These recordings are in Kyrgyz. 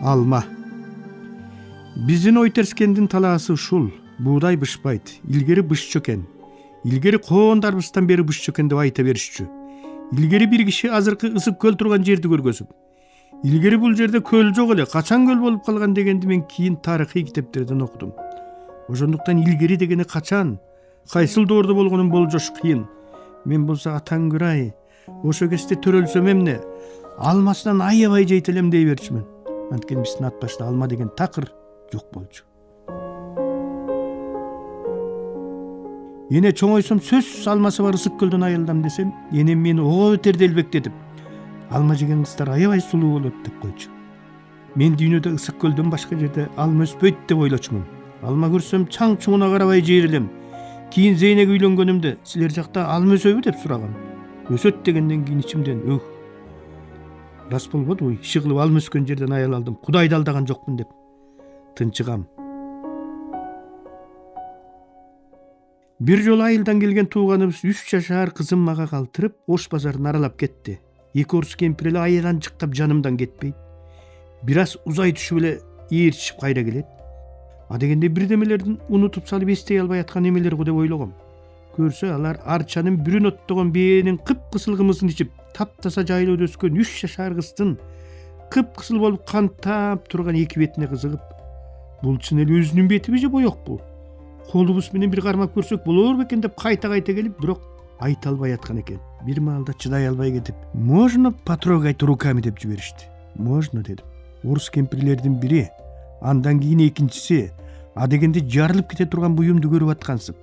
Alma. Биздин ой терскендин талаасы ушул. Буудай бышпайт, илгери бышчу экен. Илгери коондарыбыздан бери бышчу экен деп айта беришчү. Илгери бир киши азыркы ысык көл турган жерди көргөзүп, илгери бул жерде көл жок эле, качан көл болуп калган дегенди мен кийин тарыхый китептерден окудум. Ошондуктан илгери дегени качан, кайсыл доордо болгонун болжош кыйын. Мен болсо атаң кырай, ошо кезде төрөлсөм эмне, алмасынан аябай жейт элем дей берчүмүн. Анткени биздин ат башта алма деген такыр жок болчу. Эне чоңойсом сөзсүз алмасы бар ысык көлдөн айылдам десем, энем мени ого өтерди элбектетип, алма жеген кыздар аябай сулуу болот деп койчу. Мен дүйнөдө ысык көлдөн башка жерде алма өспөйт деп ойлочумун. Алма көрсөм чаң чуңуна карабай жейрилем. Кийин Зейнеге үйлөнгөнүмдө силер жакта алма өсөбү деп сурагам. Өсөт дегенден кийин ичимден рас болбоду, иши кылып алма өскөн жерден аял алдым. Кудайды алдаган жокмун деп тынчыгам. Бир жолу айылдан келген тууганыбыз 3 жашар кызым мага калтырып, Ош базарын аралап кетти. Эки орус кемпир эле айынан жыктап жанымдан кетпейт. Бир аз узай түшүп эле ээрчишип кайра келет. Дегенде бирдемелердин унутуп салып эстей албай аткан эмелер го деп ойлогом. Көрсө алар арчанын бүрүн оттогон бээнин кыпкысыл кымызын ичип, таптаса жайлоодо өскөн 3 жашар кыздын кыпкысыл болуп кантап турган эки бетине кызыгып, бул чын эле өзүнүн бетиби же боекпу? Колубуз менен бир кармап көрсөк болор бекен деп кайта келип, бирок айта албай аткан экен. Бир маалда чыдай албай кетип, "Можно потрогать руками" деп жиберишти. "Можно" дедим. Орус кемпирлердин бири, андан кийин экинчиси, дегенде жарылып кете турган буюмду көрүп аткансып,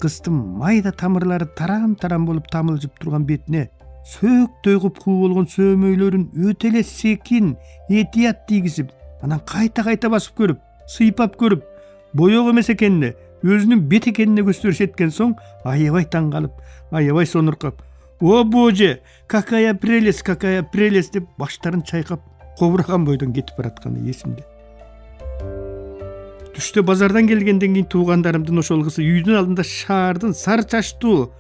кыздын майда тамырлары тарам болуп тамылжып турган бетине сөөктөй куп-куу болгон сөөмөйлөрүн өтө эле секин, этият тийгизип, анан кайта басып көрүп, сыйпап көрүп, боек эмес экенине, өзүнүн бет экенине көстөрүш эткен соң, аябай таң калып, аябай сонуркап, "О боже, какая прелесть" деп баштарын чайкап, кобураган бойдон кетип баратканы эсимде. Түштө базардан келгенден кийин туугандарымдын ошол кызы үйдүн алдында шаардын сары чачтуу,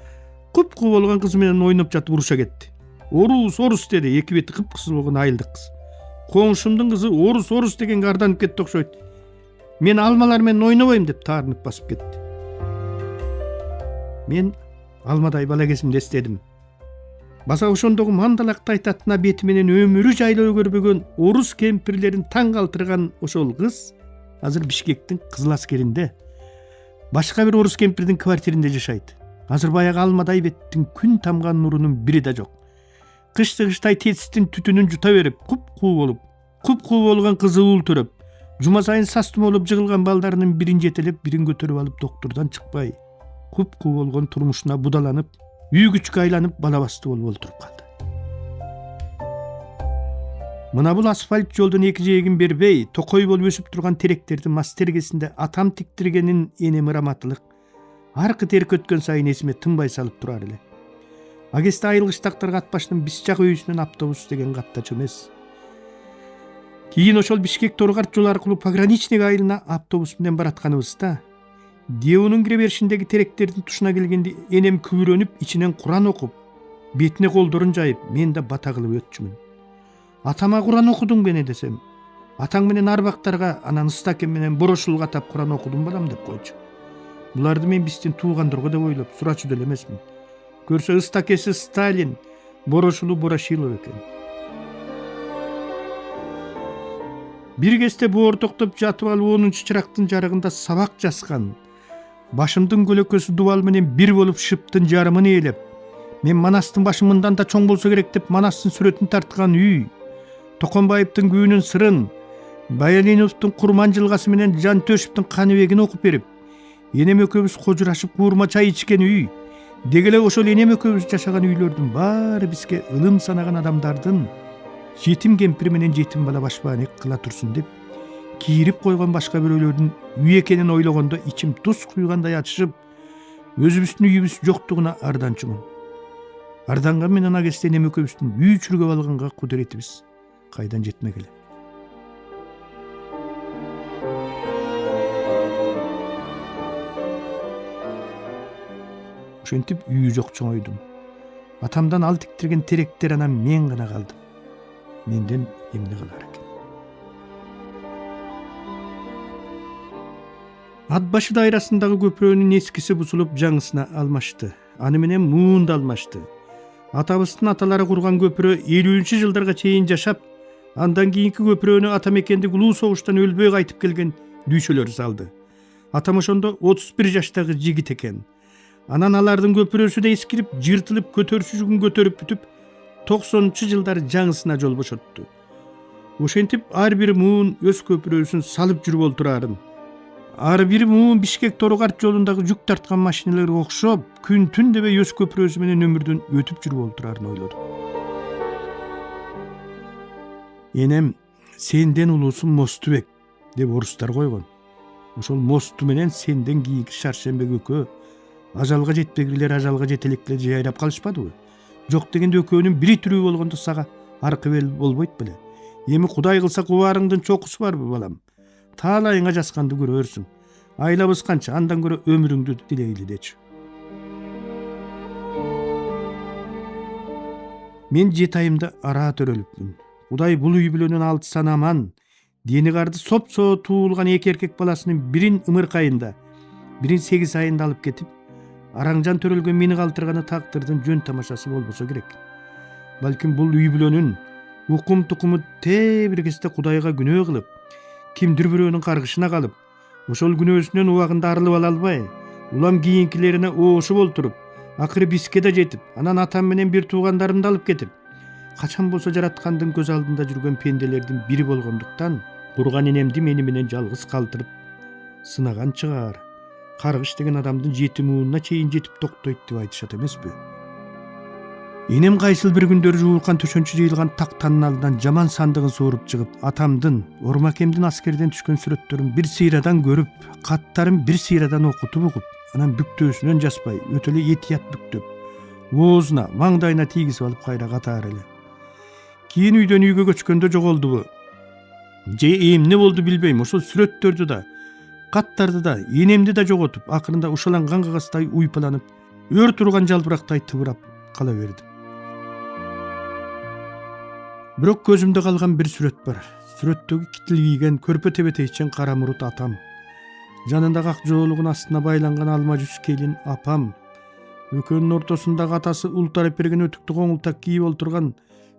куп-куу болгон кызы менен ойноп жатып уруша кетти. Орус" деди эки бети кыпкысыл болгон айылдык кыз. Коңшумдун кызы орус дегенге арданып кетти окшойт. "Мен алмалар менен ойнобойм" деп таарынып басып кетти. Мен алмадай бала кезимди эстедим. Баса ошондогу мандалактай татына бети менен өмүрү жайлоо көрбөгөн орус кемпирлерин таң калтырган ошол кыз азыр Бишкектин Кызыл Аскеринде башка бир орус кемпирдин квартиринде жашайт. Азыр баягы алмадай беттин күн тамган нурунун бири да жок. Кыш-кыштай тесиктин түтүнүн жута берип, куп-куу болгон кызы уултурып, жума сайын састым болуп жыгылган балдарынын бирин жетелеп, бирин көтөрүп алып доктурдан чыкпай, куп-куу болгон турмушуна будаланып, үй күчкө айланып бала басты болуп олтуруп калды. Мына бул асфальт жолдун эки жээгин бербей, токой болуп өсүп турган теректердин мастергесинде атам тиктиргенин энем ыраматылык аркы терк өткөн сайын эсиме тынбай салып турар эле. Кезде айылгычтактарга ат башынын биз жак өйүсүнөн автобус деген каттачу эмес. Кийин ошол Бишкек Торгарт жолу аркылуу пограничник айылына автобус менен баратканыбызда, Деунун кире беришиндеги теректердин тушуна келгенде энем күбүрөнүп, ичинен Куран окуп, бетине колдорун жайып, мен да бата кылып өтчүмүн. "Атама Куран окудуң бене" десем, "Атаң менен арбактарга, анан Ыстакен менен Борошул катап Куран окудум балам" деп койчу. Буларды мен биздин туугандырго деп ойлоп сурачу деле эмесмин. Көрсө Ыстакеси Сталин, Борошулу Борошилов экен. Бир кезде боор токтоп жатып алып 10-чы чырактын жарыгында сабак жазган. Башымдын көлөкөсү дубал менен бир болуп шыптын жарымын ээлеп, мен Манастын башы мындан да чоң болсо керек деп Манастын сүрөтүн тарткан үй, Токонбаевдин күүнүн сырын, Баялиновдун Курман жылгасы менен Жантөшевдин Каныбегин окуп берип, энем экөөбүз кожурашып куурма чай ичкен үй, деги эле ошол энем экөөбүз жашаган үйлөрдүн баары бизге ылым санаган адамдардын жетим кемпир менен жетим бала башбаанек кыла турсун деп кийирип койгон башка бирөөлөрдүн үй экенин ойлогондо ичим туз куйгандай ачышып, өзүбүздүн үйүбүз жоктугуна арданчумун. Арданган менен кезде энем экөөбүздүн үй чүргөп алганга кудуретибиз кайдан жетмек эле. Ошентип үйү жок чоңойдум. Атамдан ал тиктирген теректер анан мен гана калдым. Менден эмне кылар экен? Атбашы дайрасындагы көпүрөнүн эскиси бузулуп жаңысына алмашты. Аны менен муун да алмашты. Атабыздын аталары курган көпүрө 50-жылдарга чейин жашап, андан кийинки көпүрөнү ата мекендик улуу согуштан өлбөй кайтып келген дүйшөлөр салды. Атам ошондо 31 жаштагы жигит экен. Анан алардын көпүрөсү да эскирип, жыртылып, көтөрүшүгүн көтөрүп бүтүп, 90-жылдары жаңысына жол бошотту. Ошентип ар бир муун өз көпүрөсүн салып жүрүп олтурарын. Ар бир муун Бишкек Торугарт жолундагы жүк тарткан машиналарга окшоп, күн түн дебей өз көпүрөсү менен өмүрдөн өтүп жүрүп олтурарын ойлодум. Энем сенден улуусун Мостубек деп орустар койгон. Ошол мосту менен сенден кийинки Шаршембе көкө ажалга жетпегилер ажалга жетелекле жайрап калышпадыбы? Жок дегенде экөөнүн бири тирүү болгондо сага аркы бел болбойт беле? Эми Кудай кылса кубарыңдын чокусу барбы балам? Таалайыңа жазганды көрөрсүң. Айлабыз канча, андан көрө өмүрүңдү дилейли дечи. Мен 7 айымда ара төрөлүпмүн. Кудай бул үй бүлөнүн алтысан аман, дени карды сопсо туулган эки эркек баласынын бирин ымыркайында, бирин 8 айында алып кетип, араңжан төрөлгөн мени калтырганы тагдырдын жөн тамашасы болбосо керек. Балким бул үй бүлөнүн укум тукуму бир кезде Кудайга күнөө кылып, кимдир бирөөнүн каргышына калып, ошол күнөөсүнөн убагында арылып ала албай, улам кийинкилерине оошуп олтуруп, акыры биске да жетип, анан атам менен бир туугандарымды алып кетип, качан болсо жараткандын көз алдында жүргөн пенделердин бири болгондуктан, курган энемди мени менен жалгыз калтырып сынаган чыгар. Каргыш деген адамдын 7 муунуна чейин жетип токтойт деп айтышат эмеспи? Энем кайсыл бир күндөр жууркан төшөнчү жыйылган тактанын алдынан жаман сандыгын сууруп чыгып, атамдын, Ормакемдин аскерден түшкөн сүрөттөрүн бир сыйрадан көрүп, каттарын бир сыйрадан окутуп угуп, анан бүктөөсүнөн жаспай, өтө эле этият бүктөп, оозуна, маңдайына тийгизип алып кайра катаар эле. Кийин үйдөн үйгө көчкөндө жоголдубу? Же эмне болду билбейм, ошол сүрөттөрдү да, каттарды да, энемди да жоготуп, акырында ушаланган кагаздай уйпаланып, өр турган жалбырактай тыбырап кала бердим. Бирок көзүмдө калган бир сүрөт бар. Сүрөттөгү китил кийген, көрпө тебетейчен кара мурут атам. Жанындагы ак жоолугун астына байланган алма жүз келин апам. Экөөнүн ортосундагы атасы ултарып берген өтүктү коңултак кийип олтурган,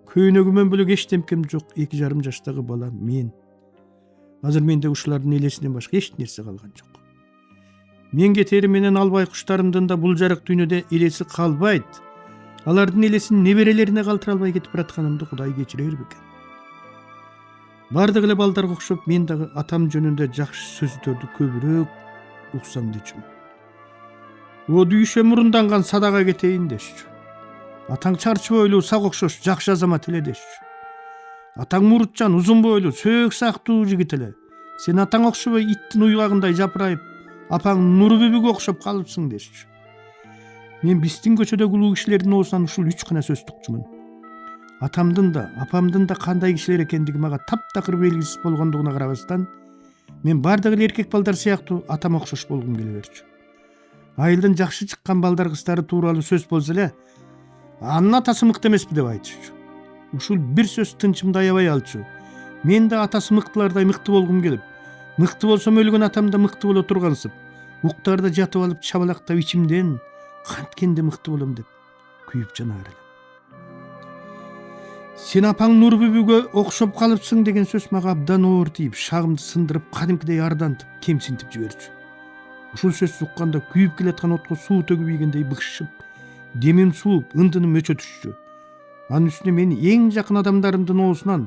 көйнөгүмөн бөлөк эчтемкем жок 2,5 жаштагы бала мен. Азыр менде ушулардын элесинен башка эч нерсе калган жок. Мен кетери менен албай куштарымдын да бул жарык дүйнөдө элеси калбайт. Алардын элесин неберелерине калтыра албай кетип баратканымды Кудай кечирер бекен. Бардык эле балдарга окшоп мен дагы атам жөнүндө жакшы сөздөрдү көбүрөөк уксам дечүмүн. О дүйшө мурунданган садага кетейин дешчү. Атаң чарчы бойлуу, сак окшош жакшы азамат эле дешчү. Атаң мурутчан, узун бойлуу, сөөк сактуу жигит эле. Сен атаң окшобой иттин уйгагындай жапырайып, апаң Нурбүбүгө окшоп калыпсың дешчү. Мен биздин көчөдөгү улуу кишилердин оозунан ушул 3 гана сөз тукчумун. Атамдын да, апамдын да кандай кишилер экендиги мага таптакыр белгисиз болгондугуна карабастан, мен бардык эле эркек балдар сыяктуу атам окшош болгум келе берчү. Айылдын жакшы чыккан балдар кыздары тууралуу сөз болсо эле, анын атасы мыкты эмеспи деп айтышчу. Ушул бир сөз тынчымды аябай алчу. Мен да атасы мыктылардай мыкты болгум келип, мыкты болсом өлгөн атам да мыкты боло тургансып, уктарда жатып алып чабалактап ичимден канткенде мыкты болом деп күйүп жанаар элем. Сен апаң Нурбүбүгө окшоп калыпсың деген сөз мага абдан оор тийип, шагымды сындырып, кадимкидей ардантып, кемсинтип жиберчү. Ушул сөздү укканда күйүп келаткан отко суу төгүп ийгендей быкшып, демим сууп, ындыным өчө түшчү. Анын үстүнө мен эң жакын адамдарымдын оозунан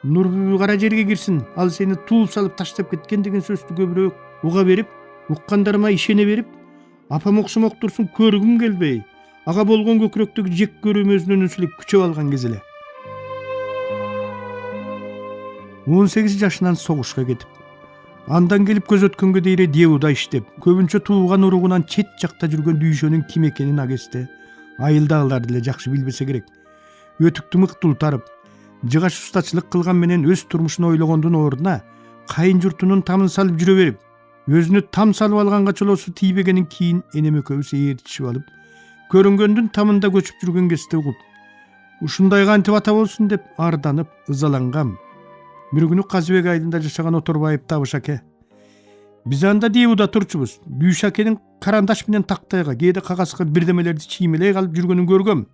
Нурбүбү кара жерге кирсин, ал сени тууп салып таштап кеткен деген сөздү көбүрөөк уга берип, уккандарыма ишене берип, апам окшомок турсун көргүм келбей, ага болгон көкүрөктөгү жек көрүүм өзүнөн өзү эле күчөп алган кез эле. 18 жашынан согушка кетип, андан келип көз өткөнгө дейре Деуда иштеп, көбүнчө тууган уругунан чет жакта жүргөн дүйшөнүн ким экенин агесте айылдагылар деле жакшы билбесе керек. Өтүктү мыкты тарып, жыгач устачылык кылган менен өз турмушун ойлогондун ордуна кайын журтунун тамын салып жүрө берип, өзүнө там салып алганга чолоосу тийбегенин кийин энем экөөбүз ээрчишип алып, көрүнгөндүн тамында көчүп жүргөн кезде угуп, ушундай кантип ата болсун деп арданып, ызалангам. Бир күнү Казыбек айылында жашаган Оторбаев Табыш аке, Biz anda diýuda turçubuz. Düýşakenin karandаш bilen taktayga, gede kagazga birdemelerdi çiýmelej alyp jürgenini görgem.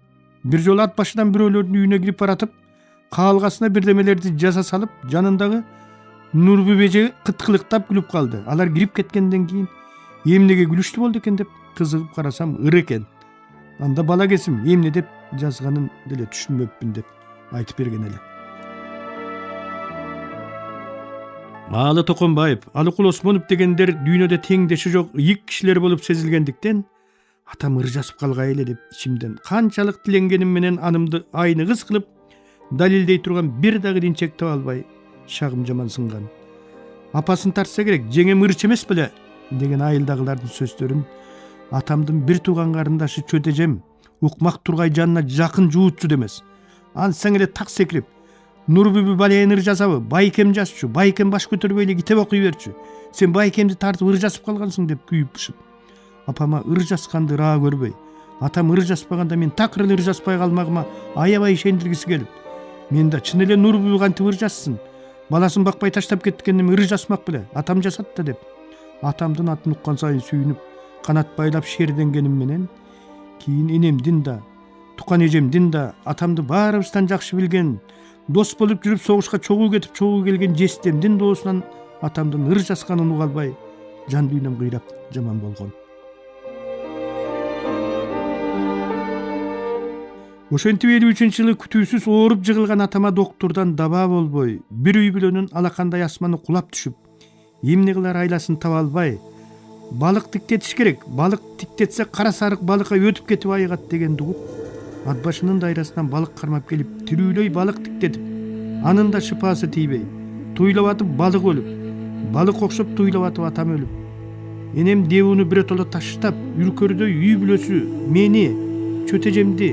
Bir jol at başydan biröwlörüň üýüne girip baratyp, kalgasyna birdemelerdi jaza salyp, janyndagy Nurbübeje kıtkılıktap gülüp kaldı. Alar girip ketkenden keyin emnege gülüştü boldu eken dep kızıgıp karasam ır eken. Anda bala kesim emne dep жазганын деле түшүнбөпмүн деп айтып берген эле. Алы Токонбаев, Алыкул Осмонов дегендер дүйнөдө теңдеши жок ийик кишилер болуп сезилгендиктен атам ыр жасып калгай эле деп ичимден канчалык тиленгеним менен анымды айныгыс кылып далилдей турган бир дагы динчек таба албай шагым жаман сынган. Апасын тартса керек, жеңем ырчы эмес беле деген айылдагылардын сөздөрүн атамдын бир тууган карындашы чөтежем укмак тургай жанына жакын жуутчу демес. Ансаң эле так секирип, Нурбүбү балайын ыр жасабы, байкем жасчу, байкем баш көтөрбөй эле китеп окуй берчү. Сен байкемди тартып ыр жасып калгансың деп күйүп бышып. Апама ыр жасканды ыраа көрбөй, атам ыр жаспаганда мен такыр ыр жаспай калмагыма аябай ишендиргиси келип, мен да чын эле Нурбүбү кантип ыр жассын, баласын бакпай таштап кеткенде ыр жасмак беле, атам жасат да деп. Атамдын атын уккан сайын сүйүнүп, канат байлап шерденгеним менен кийин энемдин да, тукан эжемдин да, атамды баарыбыздан жакшы билген, дос болуп жүрүп согушка чогуу кетип чогуу келген жестемдин доосунан атамдын ыр жасканын уга албай жан дүйнөм кыйрап жаман болгон. Ошентип 53-жылы күтүүсүз ооруп жыгылган атама доктурдан даба болбой, бир үй бүлөнүн алакандай асманы кулап түшүп, эмне кылар айласын таба албай, балык тиктетиш керек, балык тиктетсе кара сарык балыкка өтүп кетип айыгат дегенди угуп, ат башынын дайрасынан балык кармап келип, тирүүлөй балык тиктетип, анын да шыпасы тийбей, туйлап атып балык өлүп, балык окшоп туйлап атып атам өлүп. Энем дебуну биротоло таштап, үркөрдөй үй бүлөсү мени, чөтежемди,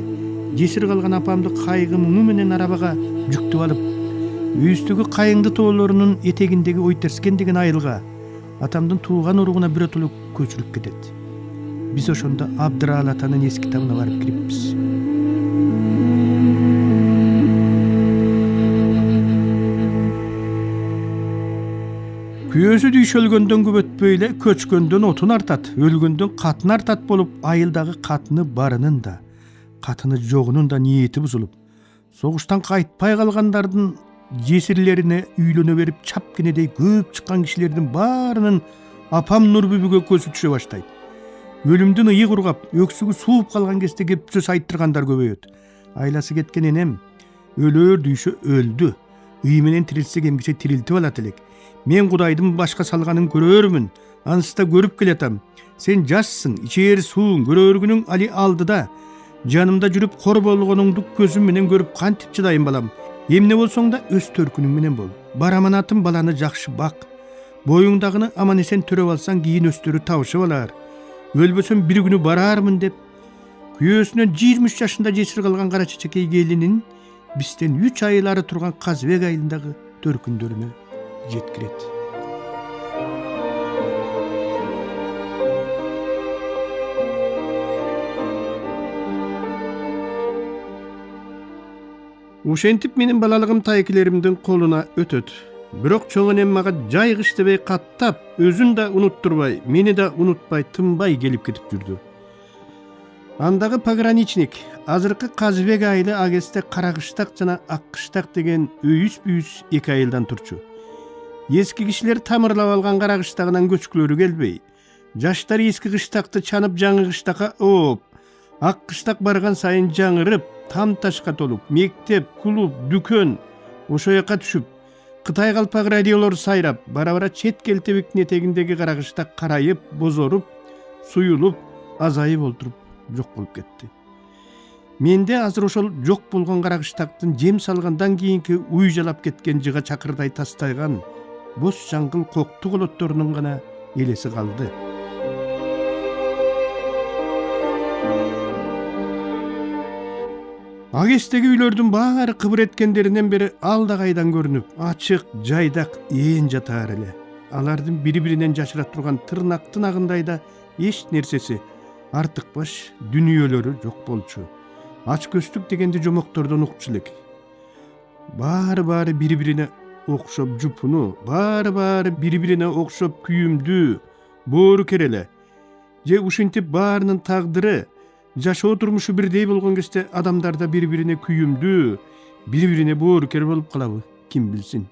жесир калган апамды кайгы муңу менен арабага жүктүп алып, үйүстөгү кайыңды тоолорунун этегиндеги ойтерскен деген айылга, атамдын тууган уругуна биротоло көчүрүп кетет. Биз ошондо Абдырал атанын эски табына барып кириппиз. Күйөөсү дүйшөлгөндөн көп өтпөй эле көчкөндөн отун артат, өлгөндөн катын артат болуп, айылдагы катыны барынын да, катыны жогунун да ниети бузулуп, согуштан кайтпай калгандардын жесирлерине үйлөнө берип чапкенедей көп чыккан кишилердин баарынын апам Нурбүбүгө көзү түшө баштайт. Өлүмдүн ыйык ургап, өксүгү сууп калган кезде кеп сөз айттыргандар көбөйөт. Айласы кеткен энем өлөр дүйшө өлдү, үй менен тирилсе кемгиче тирилтип алат элек. Мен Кудайдын башка салганын көрөрмүн, анысы да көрүп келатам. Сен жашсың, ичээр сууң, көрөргүнүң али алдыда. Жанымда жүрүп кор болгонуңду көзүм менен көрүп кантип чыдайын балам. Эмне болсоң да өз төркүнүң менен бол. Бар аманатым баланы жакшы бак. Боюңдагыны аман эсен төрөп алсаң кийин өстөрү табышып алар. Өлбөсөм бир күнү барармын деп. Күйөөсүнөн 23 жашында жесир калган кара чечекей келинин бизден 3 айлары турган Казбек айылындагы төркүндөрүнө жеткирет. Ушентип менин балалыгым тайкилеримдин колуна өтөт. Бирок чоң энем мага жайгыш дебей каттап, өзүн да унуттурбай, мени да унутпай тынбай келип кетип жүрдү. Андагы пограничник азыркы Казбек айылы агесте Каракыштак жана Аккыштак деген өйүс-бүйүс эки айылдан турчу. Эски кишилер тамырлап алган Каракыштагынан көчкүлөрү келбей, жаштар эски кыштакты чанып жаңы кыштакка ооп, Аккыштак барган сайын жаңырып, там ташка толуп, мектеп, клуб, дүкөн ошо жака түшүп, Кытай калпак радиолор сайрап, бара-бара чет келтебиктин этегиндеги Каракыштак карайып, бозоруп, суюлуп, азайып олтуруп жок болуп кетти. Менде азыр ошол жок болгон Каракыштактын жем салгандан кийинки уй жалап кеткен жыга чакырдай тастайган бос жаңгыл кокту колотторунун гана элеси калды. Агестеги үйлөрдүн баары кыбыр эткендеринен бери алдагайдан көрүнүп, ачык, жайдак ээн жатаар эле. Алардын бири-биринен жашыра турган тырнактын агындай да эч нерсеси, артык баш дүнүйөлөрү жок болчу. Ач көстүк дегенди жомоктордон укчу элек. Баары бири-бирине окшоп жупуну, баары бири-бирине окшоп күйүмдүү, боору кереле. Же ушинтип баарынын тагдыры, жашоо турмушу бирдей болгон кезде адамдарда бири-бирине күйүмдүү, бири-бирине боору кер болуп калабы, ким билсин.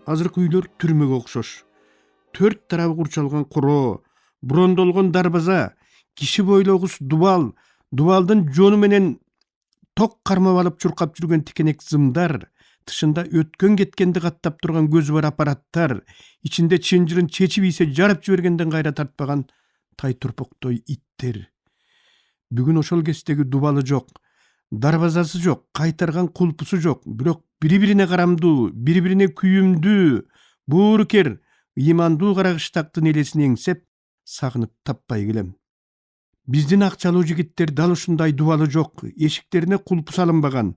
Азыркы үйлөр түрмөгө окшош. 4 тарабы курчалган короо, брондолгон дарбаза, киши бойлогус дубал, дубалдын жону менен ток кармап алып чуркап жүргөн тикенек зымдар, тышында өткөн кеткенди каттап турган көзү бар аппараттар, ичинде чынжырын чечип ийсе жарып жибергенден кайра тартпаган тай турпоктой иттер. Бүгүн ошол кездеги дубалы жок, дарбазасы жок, кайтарган кулпусу жок, бирок бири-бирине карамдуу, бири-бирине күйүмдүү, буурукер, ыймандуу карагыштактын элесин эңсеп, сагынып таппай келем. Биздин акчалуу жигиттер дал ушундай дубалы жок, эшиктерине кулпу салынбаган,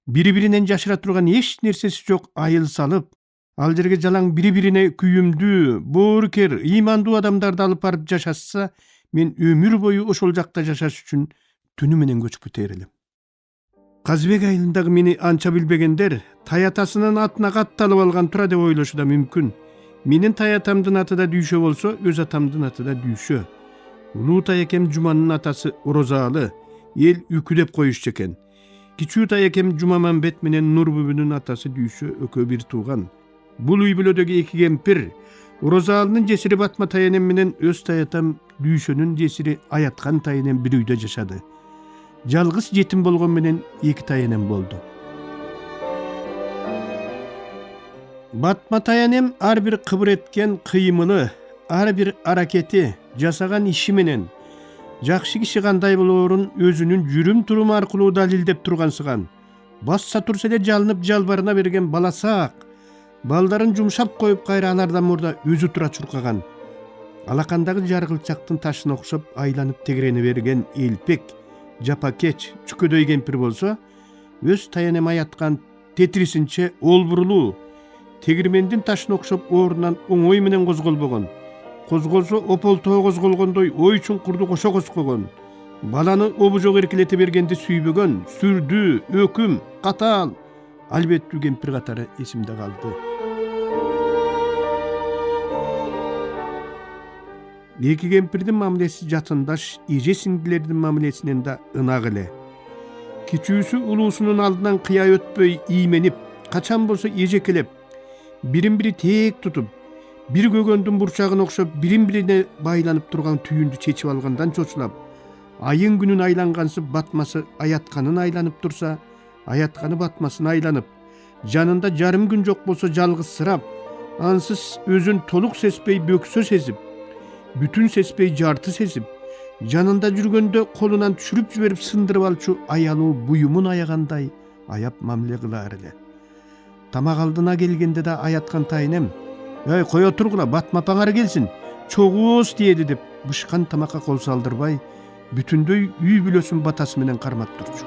бири-биринен жашыра турган эч нерсеси жок айыл салып, ал жерге жалаң бири-бирине күйүмдүү, боорукер, ыймандуу адамдарды алып барып жашашса, мен өмүр бою ошол жакта жашаш үчүн түнү менен көчүп кетер элем. Казыбек айылындагы мени анча билбегендер таятасынын атына катталып алган тура деп ойлошу да мүмкүн. Менин таятамдын аты да Дүйшө болсо, өз атамдын аты да Дүйшө. Улуу таякем Жуманын атасы Орозалы, эл үкү деп коюшчу экен. Кичүү таякем Жумаманбет менен Нурбүбүнүн атасы Дүйшө экөө бир тууган. Бул үй бүлөдөгү эки кемпир, Орозалынын жесири Батма таянем менен өз таятам Дүйшөнүн жесири Аяткан таянем бир үйдө жашады. Жалгыз жетим болгон менен эки таянем болду. Батма таянем ар бир кыбыр эткен кыймылы, ар бир аракети, жасаган иши менен жакшы киши кандай болоорун өзүнүн жүрүм туруму аркылуу далилдеп тургансыган. Басса турса эле жалынып жалбарына берген баласаак, балдарын жумшап коюп кайра алардан мурда өзү тура чуркаган. Алакандагы жаргылчактын ташына окшоп айланып тегерене берген элпек, жапакеч, чүкөдөй кемпир болсо, өз таянем Аяткан тетрисинче олбурулуу, тегирмендин ташына окшоп ордунан оңой менен козголбогон. Козголсо ополтоо козголгондой ой чуңкурду кошо козгогон. Баланы обужок эркелете бергенди сүйбөгөн, сүрдүү, өкүм, катаал, албеттүү кемпир катары эсимде калды. Эки кемпирдин мамилеси жатындаш, эже сиңдилердин мамилесинен да ынак эле. Кичүүсү улуусунун алдынан кыя өтпөй ийменип, качан болсо эжекелеп, бирин-бири тээк тутуп, бир көгөндүн бурчагына окшоп бирин-бирине байланып турган түйүндү чечип алгандан чочулап, айын күнүн айлангансып Батмасы Аятканын айланып турса, Аятканы Батмасын айланып, жанында жарым күн жок болсо жалгызсырап, ансыз өзүн толук сезбей бөксө сезип, бүтүн сезбей жарты сезип, жанында жүргөндө колунан түшүрүп жиберип сындырып алчу аялуу буюмун аягандай аяп мамиле кылаар эле. Тамак алдына келгенде да Аяткан тайынем, «Ой, кое тургула, Батма апаңар келсин, чогуус диеди» деп бышкан тамакка кол салдырбай, бүтүндөй үй бүлөсүн батасы менен кармап турчу.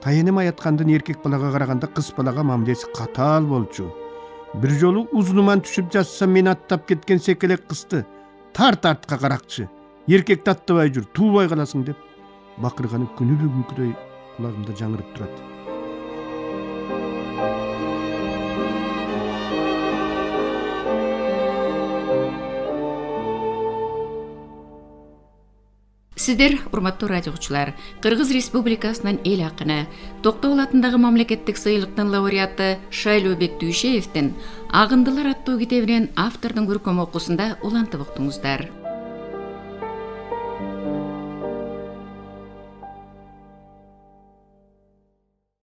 Тайынем Аяткандын эркек балага караганда кыз балага мамилеси катаал болчу. Бир жолу узунуман түшүп жатса мени аттап кеткен секелек кызды тарт артка каракчы, эркекти аттабай жүр, туубай каласың деп бакырганы күнү бүгүнкүдөй кулагымда жаңырып турат. Сиздер, урматтуу радио угуучулар, Кыргыз Республикасынын эл акыны, Токтогул атындагы мамлекеттик сыйлыктын лауреаты Шайлообек Дүйшеевдин «Агындылар» аттуу китебинен автордун көркөм окуусунда улантып уктуңуздар.